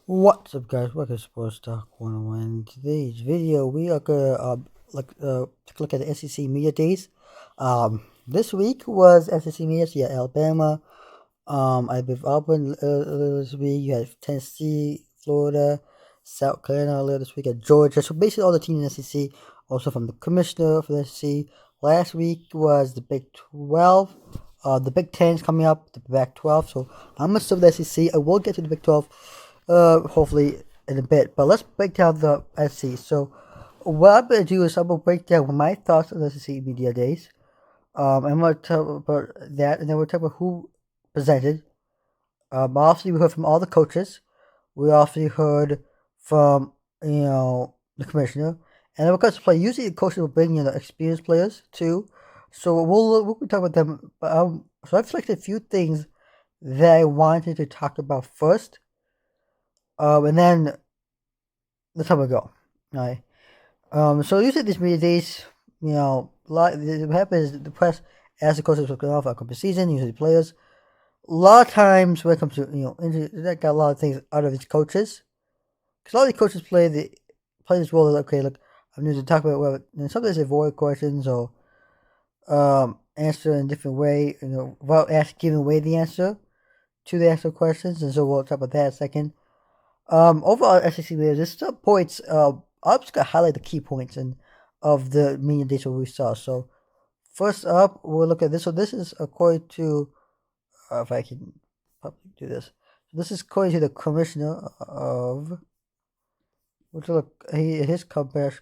What's up, guys? Welcome to Sports Talk 101. In today's video, we are gonna take a look at the SEC Media Days. This week was SEC Media. So you had Alabama. I believe Auburn this week. You had Tennessee, Florida, South Carolina earlier this week. At Georgia. So basically, all the teams in the SEC. Also from the commissioner for the SEC. Last week was the Big 12. The Big 10 is coming up. The Big 12. So I'm gonna start with the SEC. I will get to the Big 12. Hopefully in a bit. But let's break down the SC. So what I'm gonna do is I'm gonna break down my thoughts on the SC Media Days. I'm gonna talk about that, and then we'll talk about who presented. Obviously we heard from all the coaches. We obviously heard from the commissioner, and then we're going to play. Usually the coaches will bring the experienced players too. So we'll be talking about them. So I've selected a few things that I wanted to talk about first. And then let's have a go. Right. So usually these media days, what happens is the press asks the coaches what's going on for a couple of season, usually players. A lot of times when it comes to injury, that got a lot of things out of these coaches. Because a lot of these coaches play this role of, okay, look, I'm going to talk about whatever, and sometimes they avoid questions or answer in a different way, without giving away the answer to the actual questions, and so we'll talk about that in a second. Overall, SEC leaders, there's still points. I'm just gonna highlight the key points of the media data we saw. So first up, we'll look at this. So this is according to, if I can probably do this. So this is according to the commissioner of. Which look his conference.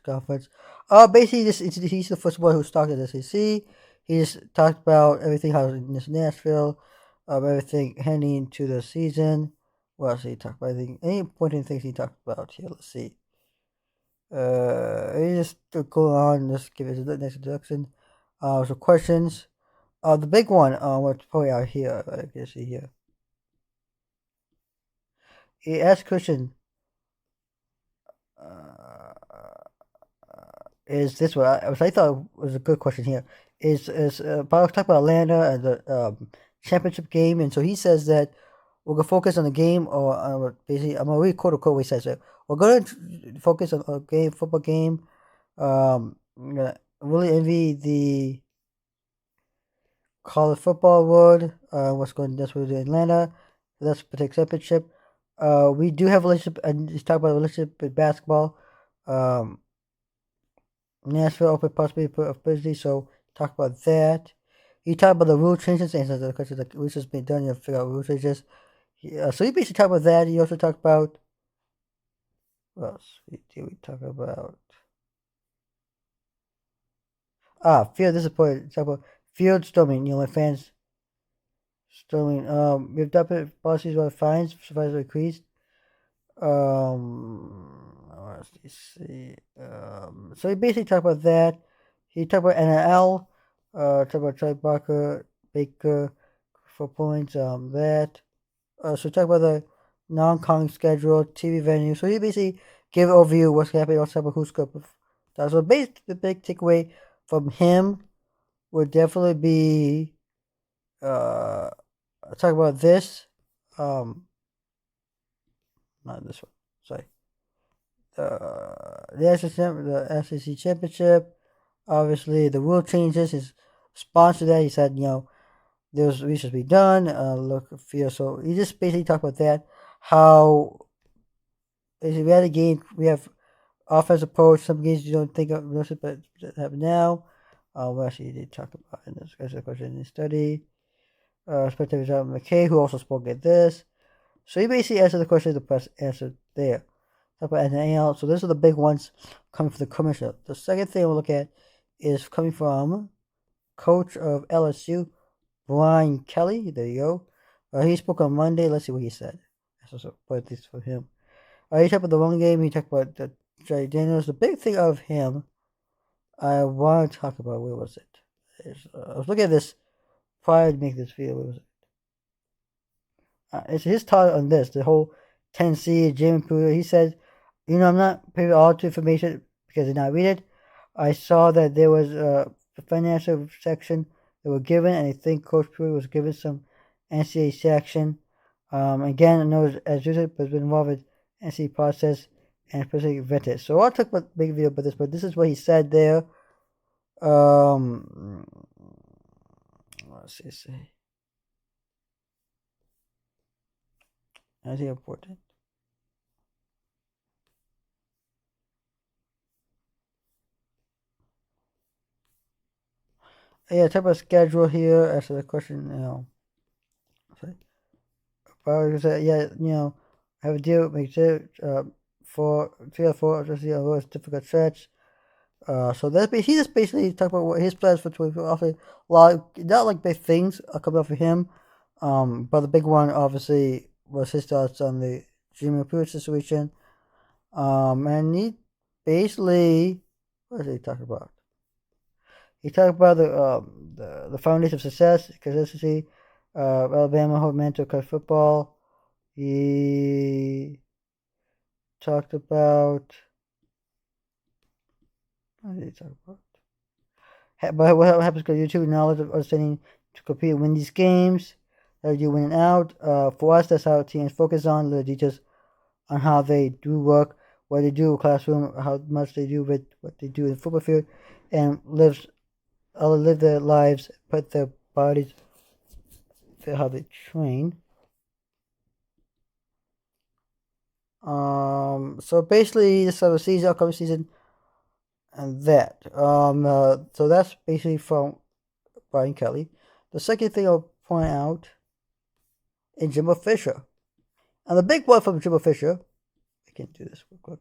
Basically, he's the first one who started the SEC. He just talked about everything how in this Nashville, everything heading into the season. What else did he talk about? Any important things he talked about here? Let's see. He just go on. Just give it the next introduction. So questions. The big one. What's probably out here? I can see here. He asked question. Is this what I thought was a good question here? Bob talked about Atlanta and the championship game, and so he says that we're gonna focus on the game, or basically, I'm gonna read quote unquote what he says. We're gonna focus on a game, football game. I'm gonna really envy the college football world. That's what we're doing in Atlanta. That's the championship. We do have a relationship, and he's talking about a relationship with basketball. Nashville open possibility of Thursday, so talk about that. He talked about the rule changes and the questions like research being done, to figure out rule changes. So he basically talked about that. He also talked about what else did we talk about? Field. This is important. Talk about field storming. My fans storming. We've adopted policies where fines supervisor increased. Let's see. So he basically talked about that. He talked about NIL. Talked about Troy Barker, Baker, for points. That. So talk about the non-con schedule, TV venue. So he basically gave an overview of what's happening. Also about who's going. So basically, the big takeaway from him would definitely be talk about this. Not this one. Sorry. The SEC championship. Obviously, the rule changes. His response to that, he said, there's research to be done. Look, feel. So he just basically talked about that. How basically we had a game. We have offensive approach. Some games you don't think of, but have now. What else he did talk about in this question in his study? Spectator John McKay, who also spoke at this. So he basically answered the question the press answered there. Talk about NIL. So those are the big ones coming from the commissioner. The second thing we'll look at is coming from coach of LSU, Brian Kelly. There you go. He spoke on Monday. Let's see what he said. So put this for him. He talked about the run game. He talked about the Jay Daniels. The big thing of him, I want to talk about. Where was it? I was looking at this prior to make this video. Where was it? It's his thought on this. The whole Tennessee, Jimmy Pooh. He said, I'm not privy all to information because I did not read it. I saw that there was a financial section that were given, and I think Coach Pruitt was given some NCAA section. Again, I know as usual, but has been involved with NC process and especially vetted. So I'll talk about big video about this, but this is what he said there. Let's see. Is he important? Yeah, type of schedule here. Answer the question. Have a deal. Make sure for 3 or 4. Just difficult stretch. So he just basically talked about what his plans for 2024. Obviously, a lot not like big things are coming up for him. But the big one obviously was his thoughts on the Jimmy Pruitt situation. And he basically, what did he talk about? He talked about the foundation of success, consistency, Alabama hold mental college football. He talked about. What did he talk about? But what happens because you're too knowledge of understanding to compete and win these games. That you win out. For us, that's how teams focus on the details on how they do work, what they do in the classroom, how much they do with what they do in the football field, and live their lives, put their bodies, how they train. So basically, this summer season, upcoming season, and that. So that's basically from Brian Kelly. The second thing I'll point out is Jimbo Fisher. And the big one from Jimbo Fisher, I can do this real quick.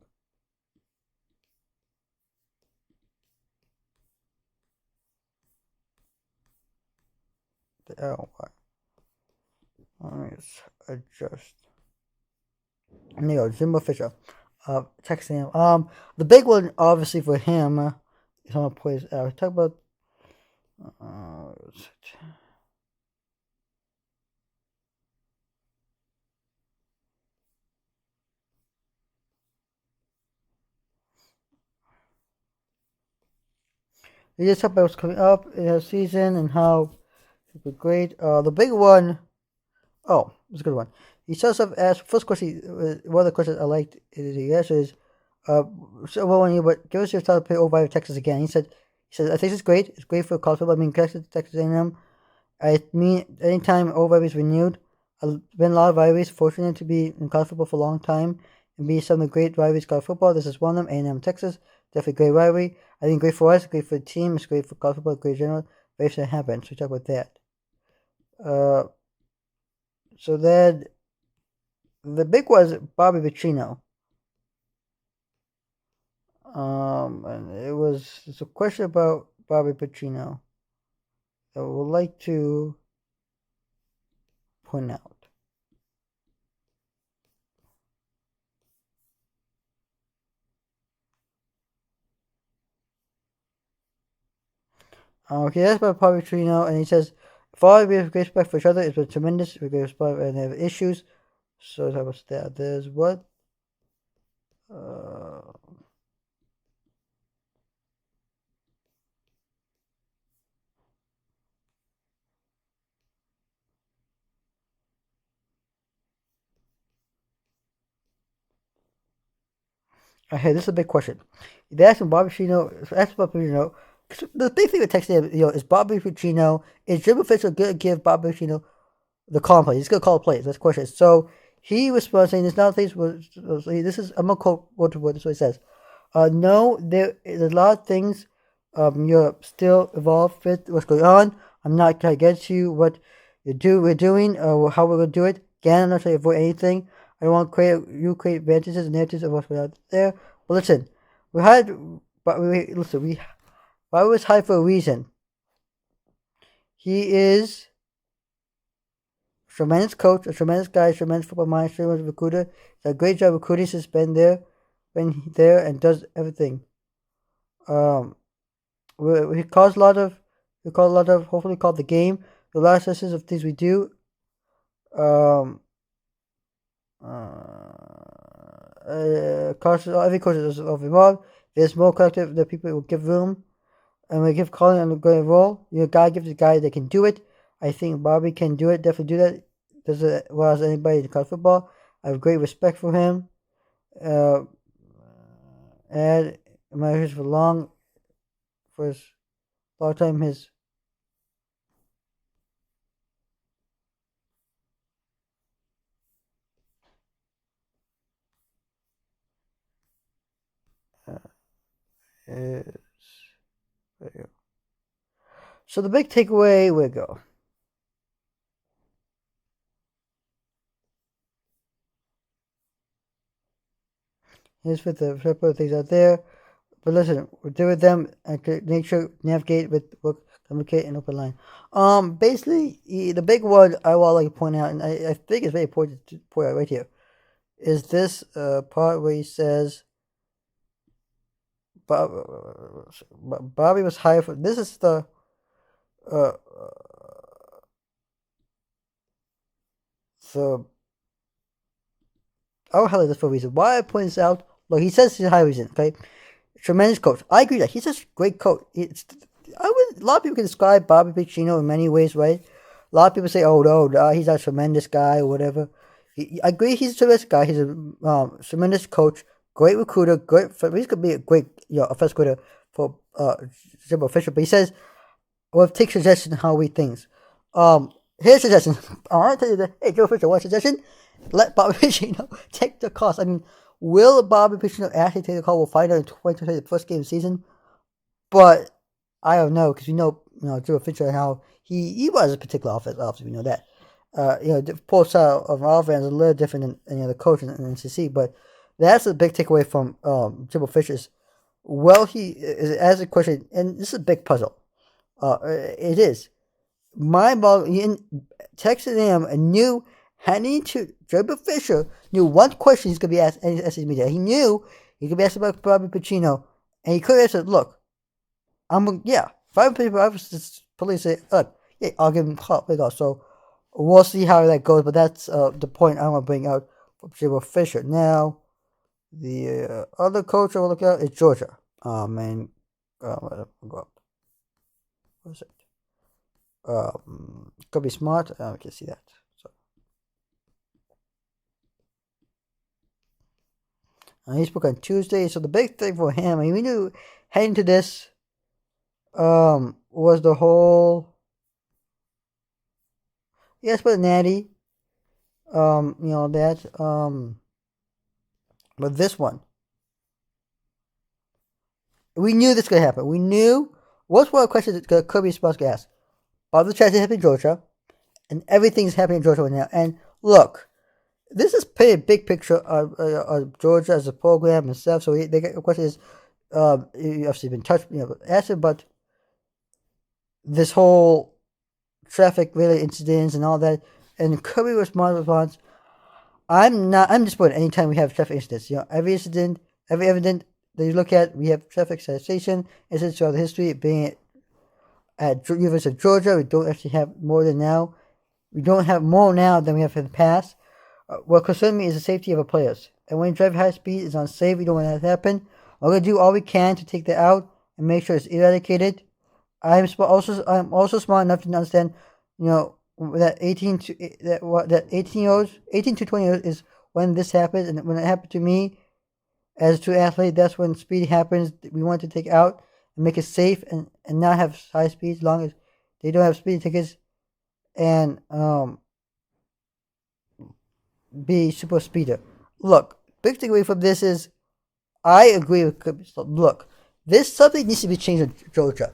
The arrow bar. Let me adjust. And there you go, Jimbo Fisher. Texting him. The big one, obviously, for him is on plays. Talk about. He just talked about what's coming up in the season and how it would be great. The big one. Oh, it's a good one. He starts off as first question. One of the questions I liked the answer is, so well, when you but give us your thought to play over Texas again. He said, I think it's great. It's great for college football. I mean, Texas A&M. I mean, anytime over is renewed, I've been a lot of rivalries. Fortunate to be in college football for a long time and be some of the great rivalries in college football. This is one of them. A&M Texas, definitely great rivalry. I think great for us, great for the team. It's great for college football, great in general. Very soon happen. So we talk about that. So then the big one is Bobby Petrino. And it's a question about Bobby Petrino that I would like to point out. Okay, that's about Bobby Petrino, and he says, "For we have great respect for each other. It's been tremendous. We have great respect and have issues." So that was that. There's what? Okay, this is a big question. They asked him Bobby Petrino. Asked Bobby Petrino. The big thing with texting him, is Bobby Petrino. Is Jimbo Fisher going to give Bobby Petrino the call play? He's going to call plays. That's the question. So he responds saying, "There's not things." This is I'm gonna quote word to word. This is what he says. No, there is a lot of things. You're still involved with what's going on. I'm not gonna get to you what we're doing, or how we're gonna do it. Again, I'm not trying to avoid anything. I don't want to create advantages and narratives of what's out there. But listen, Bobby was hired for a reason. He is a tremendous coach, a tremendous guy, a tremendous football mind, a tremendous recruiter. He's a great job recruiting. He's been there and does everything. We caused a lot of, hopefully called the game. The last sessions of things we do. Every coach is involved. There's more collective that people will give room, and we give calling and go role. God gives the guy that can do it. I think Bobby can do it. Definitely do that. Does it well as anybody in college football. I have great respect for him. Uh, and measures for his long time his uh, is, there you go. So the big takeaway we go. Here's with the separate things out there. But listen, we're deal with them and make sure navigate with work, communicate, and open line. Basically, the big one I would like to point out, and I think it's very important to point out right here, is this part where he says Bobby was hired for. This is the uh, so I will highlight this for a reason. Why I point this out? Look, he says he's a high reason. Okay, tremendous coach. I agree that he's a great coach. A lot of people can describe Bobby Petrino in many ways, right? A lot of people say, "Oh no, he's a tremendous guy" or whatever. I agree, he's a tremendous guy. He's a tremendous coach, great recruiter, great. He could be a great, offensive coordinator for Jimbo Fisher. But he says, "Well, take suggestion how we things." Here's a suggestion. I want to tell you that. Hey, Joe Fisher, one suggestion: let Bobby Petrino take the cost. I mean, will Bobby Petrino actually take the call? We'll find out in 2020, the first game of the season. But I don't know because we know Joe Fisher and how he was a particular offense. Obviously, we know that. The post style of offense is a little different than any other coach in NCC, but that's a big takeaway from Jimbo Fisher's. Well, he is as a question, and this is a big puzzle. It is. My ball in Texas A&M knew heading to Jimbo Fisher knew one question he's gonna be asked in SEC media. He knew he could be asked about Bobby Pacino, and he could have said, "Look, if I was just police say, look, yeah, I'll give him a big off." So we'll see how that goes, but that's the point I want to bring out from Jimbo Fisher. Now, the other coach I will look at is Georgia. And go up. What is it? Could be smart. I can see that. So he spoke on Tuesday. So the big thing for him, I mean, we knew heading to this was the whole yes, but Natty, that but this one, we knew this could happen. We knew what's one question that Kirby supposed to ask. Bob the Chance happening in Georgia, and everything's happening in Georgia right now. And look, this is pretty big picture of Georgia as a program and stuff. So the question is, you obviously been touched, asked about this whole traffic related incidents and all that. And Kirby response, I'm disappointed anytime we have traffic incidents. Every incident, every evidence that you look at, we have traffic citation incidents throughout the history, being at University of Georgia. We don't actually have more than now. We don't have more now than we have in the past. What concerns me is the safety of our players. And when you drive high speed, it's unsafe. We don't want that to happen. We're going to do all we can to take that out and make sure it's eradicated. I'm also smart enough to understand, that 18 to 20 years is when this happens, and when it happened to me as a true athlete, that's when speed happens. We want to take out and make it safe and not have high speeds, as long as they don't have speed tickets and be super speeder. Look, big takeaway from this is I agree with look, this something needs to be changed in Georgia.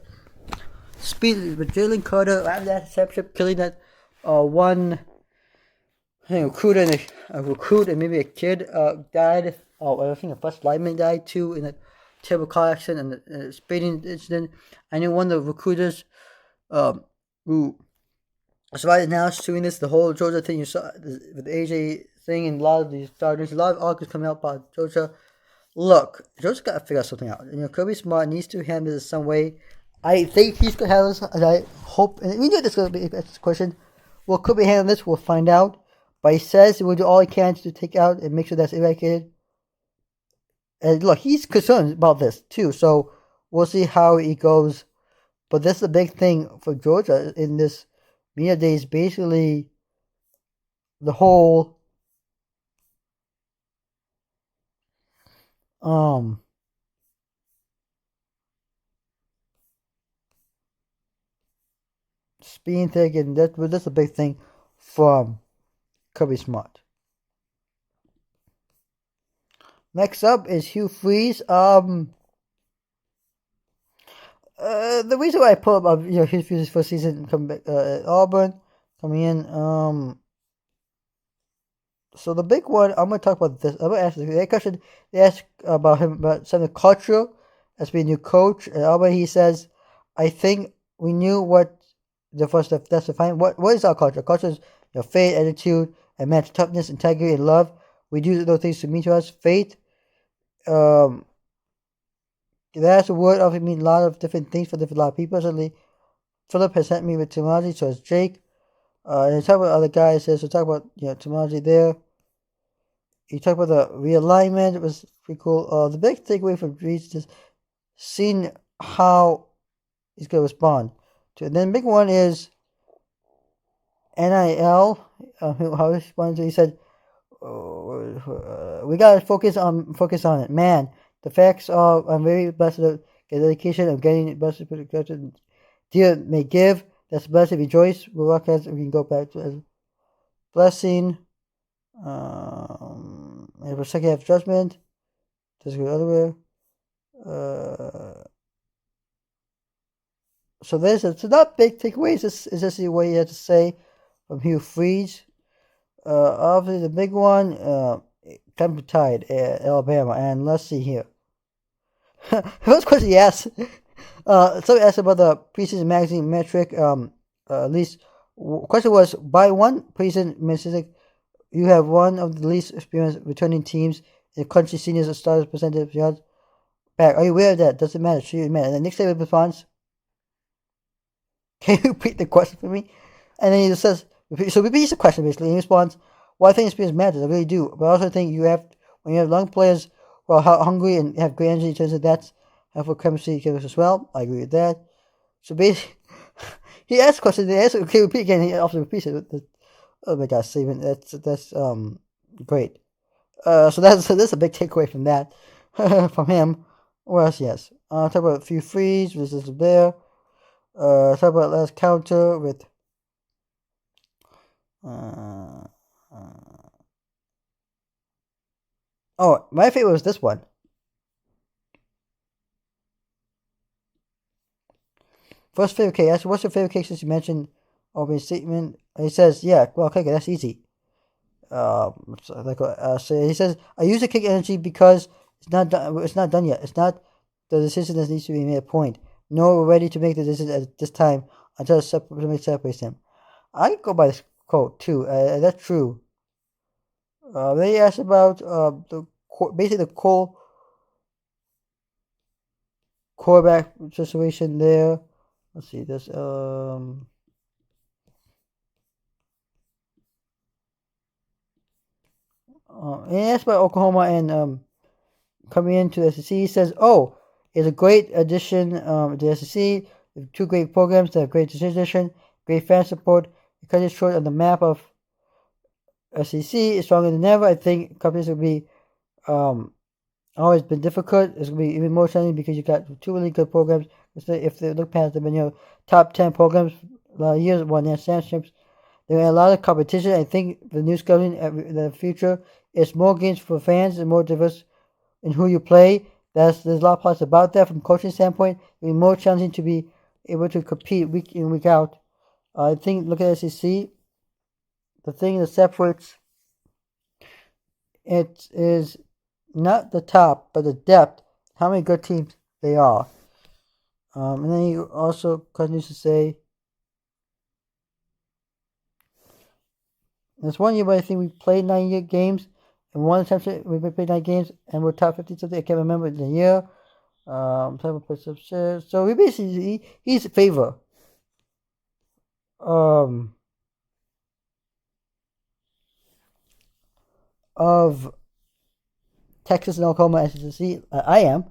Speed with Jalen Carter after that interception, killing that one recruit and maybe a kid died. I think a first lineman died too in a terrible car accident and a speeding incident. I know one of the recruiters who survived now is doing this. The whole Georgia thing you saw with the AJ thing and a lot of these starters, a lot of articles coming out about Georgia. Look, Georgia's got to figure something out. Kirby Smart needs to handle this some way. I think he's going to handle this, and I hope, and we knew this was going to be a question. Will Kirby handle this? We'll find out. But he says he will do all he can to take out and make sure that's eradicated. And look, he's concerned about this too, so we'll see how it goes. But that's the big thing for Georgia in this media days. Basically, the whole Um, Speed tech, and that's a big thing from Kirby Smart. Next up is Hugh Freeze. The reason why I pull up, Hugh Freeze's first season coming back at Auburn, coming in. So the big one, I'm gonna talk about this. I'm gonna ask the question. They ask about him about something cultural as being a new coach. And Auburn, he says, "I think we knew what the first step. That's defined. What is our culture? Culture is faith, attitude, and match toughness, integrity, and love. We do those things to mean to us. Faith. Um, that's a word often mean a lot of different things for a lot of people. Certainly, Philip has sent me with terminology, so it's Jake. And talk about other guys. So talk about terminology there. You talk about the realignment. It was pretty cool. The big takeaway from Reach is seeing how he's gonna respond to it. And then the big one is NIL. How he responds to it. He said, "We gotta focus on it, man. The facts are, I'm very blessed with the dedication of getting blessed with the deal may give. That's blessed. Rejoice. We work as we can go back to as blessing. And for second half judgment. Just go other way. So there's so not big takeaways. It's just what you have to say from Hugh Freeze. Obviously the big one, Clemson Tide at Alabama, and let's see here. First question he asked. Somebody asked about the preseason magazine metric. At least question was by one preseason metric, you have one of the least experienced returning teams in the country. Seniors starters percentage yards back. Are you aware of that? Doesn't matter. Should you matter? And the next day response. Can you repeat the question for me? And then he just says, so repeats the question basically. And he responds, well, I think experience matters. I really do. But I also think when you have young players who are hungry and have great energy, it turns out that's helpful chemistry as well. I agree with that. So basically, he asked questions. He asked, okay, repeat again. He also repeats it. Oh my gosh, Steven, that's great. So that's a big takeaway from that, from him. What else? Yes. Talk about a few frees versus the bear. Talk about last counter with uh, oh, my favorite was this one. First favorite cake. That's what's your favorite cake since you mentioned opening statement? He says, yeah, well, okay, that's easy. So he says, I use the kick energy because it's not done. It's not done yet. It's not the decision that needs to be made a point. No, we're ready to make the decision at this time until something separates them. I go by this quote too. That's true. They asked about basically the quarterback situation there. Let's see this. He asked about Oklahoma and coming into the SEC. He says, "Oh, it's a great addition to the SEC. Two great programs, that have great decision, great fan support. Because it's short on the map of SEC is stronger than ever. I think companies will be always been difficult. It's gonna be even more challenging because you got two really good programs. If they look past them, top 10 programs a lot of years, won national championships. There are a lot of competition. I think the new scouting in the future is more games for fans and more diverse in who you play. There's a lot of parts about that from coaching standpoint. It'll be more challenging to be able to compete week in week out. I think look at SEC. The thing that separates it is not the top, but the depth. How many good teams they are. And then he also continues to say, there's one year where I think we played 9 games, and one time we played 9 games, and we're top 50 something. I can't remember the year. So we basically he's in favor. Of Texas and Oklahoma as SEC. I am.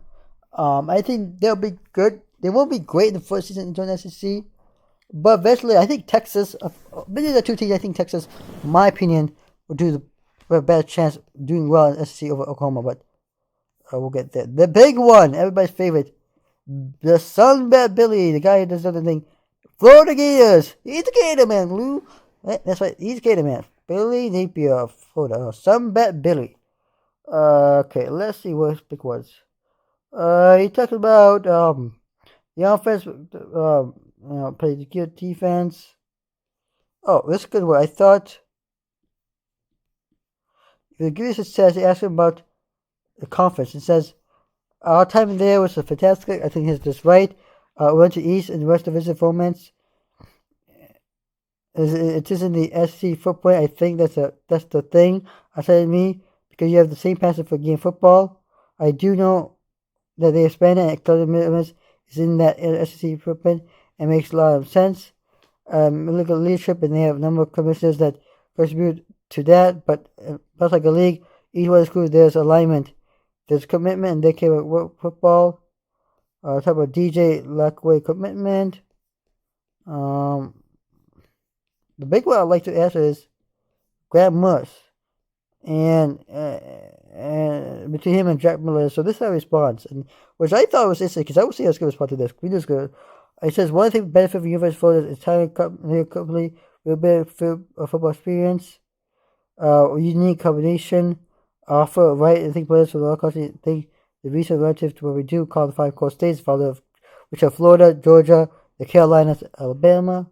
I think they'll be good. They won't be great in the first season in the SEC, but eventually, I think Texas. These are two teams. I think Texas, in my opinion, will do a better chance of doing well in SEC over Oklahoma. But we'll get there. The big one, everybody's favorite, the Sunbet Billy, the guy who does other thing. Florida Gators. He's a Gator man, Lou. That's right. He's a Gator man. Billy Napier, Florida. Sunbet Billy. Okay, let's see what his pick was. He talked about the offense. Play the good defense. Oh, this is a good one. I thought. The Greece says he asked him about the conference. It says our time there was fantastic. I think he's just right. Went to East and West Division formats. It is in the SC footprint. I think that's the thing. I said to me because you have the same passion for game football. I do know that they expanded and Claudio Mills is in that SC footprint and makes a lot of sense. Look at leadership and they have a number of commissioners that contribute to that. But just like a league, each one of the schools there's alignment, there's commitment, and they care about football. Talk about DJ Lackway commitment. The big one I'd like to answer is Grant Morris. And between him and Jack Miller. So this is our response. And which I thought was interesting because I would see us going to respond to this. We just go. It says one thing benefit for University of Florida is Italian company with better football experience. Unique combination. Offer right and think players from the country think the recent relative to what we do call the 5 core states, which are Florida, Georgia, the Carolinas, Alabama.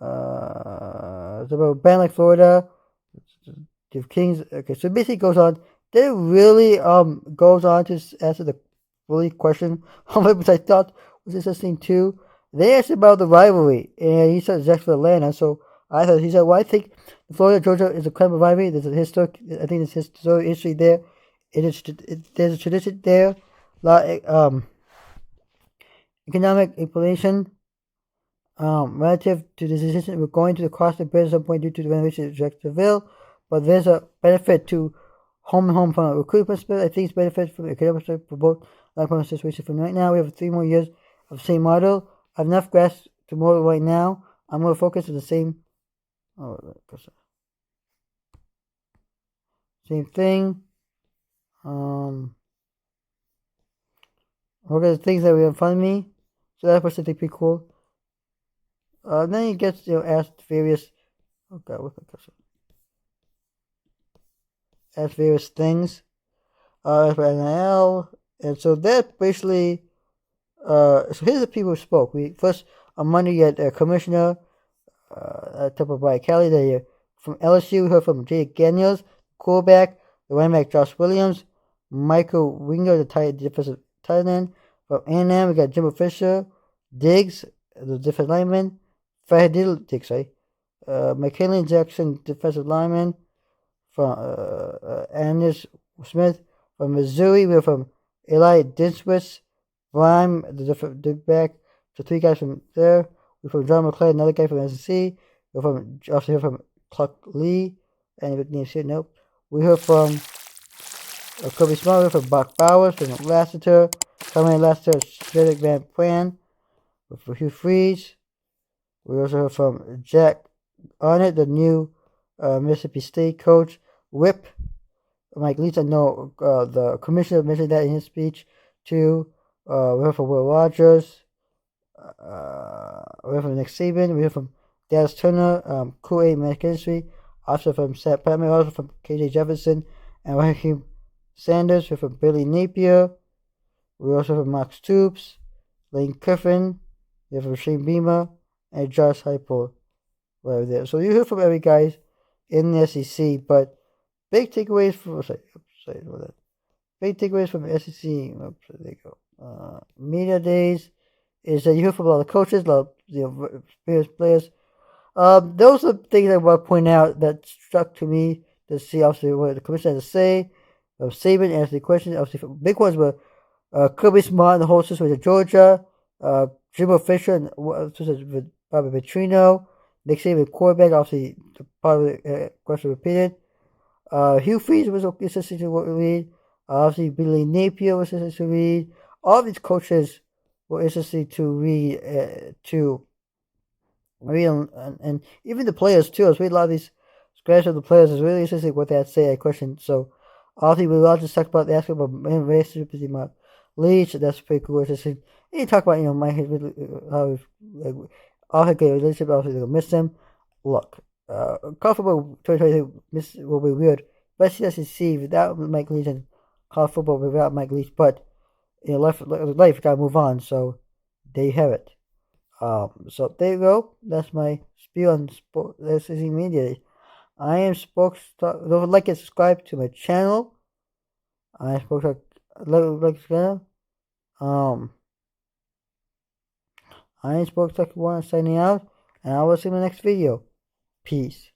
It's about a band like Florida. The Kings. Okay, so basically goes on. Then it really goes on to answer the really question, which I thought was interesting too. They asked about the rivalry, and he said exactly for Atlanta. So he said, well, I think Florida Georgia is a credible rivalry. There's a historic. I think there's historic history there. There's a tradition there. A lot economic inflation. Relative to the decision, we're going to the cost of bridge at some point due to the renovation of Jacksonville, but there's a benefit to home from a recruitment perspective. I think it's benefit from the economic perspective for both life situation. From right now, we have 3 more years of the same model. I have enough grasp to model right now. I'm going to focus on the same. Same thing. Look at the things that we have in front of me. So that was something pretty cool. Then he gets asked various. Oh God, what's my question? Asked various things. For NIL, and so that basically. So here's the people who spoke. We first on Monday you had Commissioner top of Brian Kelly. They from LSU. We heard from Jay Daniels, quarterback. The running back Josh Williams, Michael Winger, the defensive tight end. From A&M we got Jimbo Fisher, Diggs, the defensive lineman. Fahadil Diggs, right? McKinley Jackson, defensive lineman. From Anders Smith. From Missouri, we're from Eli Dinswitz, Rhyme, the defensive back. So 3 guys from there. We're from John McClay, another guy from SEC. We're also here from Clark Lee. Any big names here? Nope. We heard from Kobe Smart, from Buck Bowers, from Lassiter, Tommy Lassiter, Cedric Van Pran, from Hugh Freeze. We also heard from Jack Arnett, the new Mississippi State coach. Whip, Mike Leach, I know the commissioner mentioned that in his speech too. We heard from Will Rogers. We heard from Nick Saban. We heard from Dallas Turner, Kool-Aid McKinstry. Also from Seth Patman, also from KJ Jefferson and Raheem Sanders. We heard from Billy Napier. We also heard from Mark Stoops, Lane Kiffin. We heard from Shane Beamer and Josh Heupel right there. So you hear from every guy in the SEC, but big takeaways from big takeaways from the SEC. Oops, there you go. Media days is that you hear from a lot of coaches, a lot of various players. Those are things I want to point out that struck to me to see obviously what the commissioner had to say. Saban answered the questions. Obviously, big ones were Kirby Smart and the whole system with Georgia, Jimbo Fisher and with Bobby Petrino, Nick Saban quarterback. Obviously, the part of the question repeated. Hugh Freeze was interesting to read. Obviously, Billy Napier was interesting to read. All these coaches were interesting to read. And even the players too. I was reading a lot of these scratches of the players. It's really interesting what they had to say. I questioned. So Obviously, we all just talked about the aspect of my relationship with my leads. That's pretty cool. It's just, you talk about, my how like, all had good relationship. Obviously, I miss them. Look, comfortable 2023 will be weird. But see without Mike Leach and college football without Mike Leach. But life gotta move on. So there you have it. So there you go. That's my spiel on social media. I am Don't like and subscribe to my channel. I am Spokestalk. Um, I am Spokestalk One signing out, and I will see you in the next video. Peace.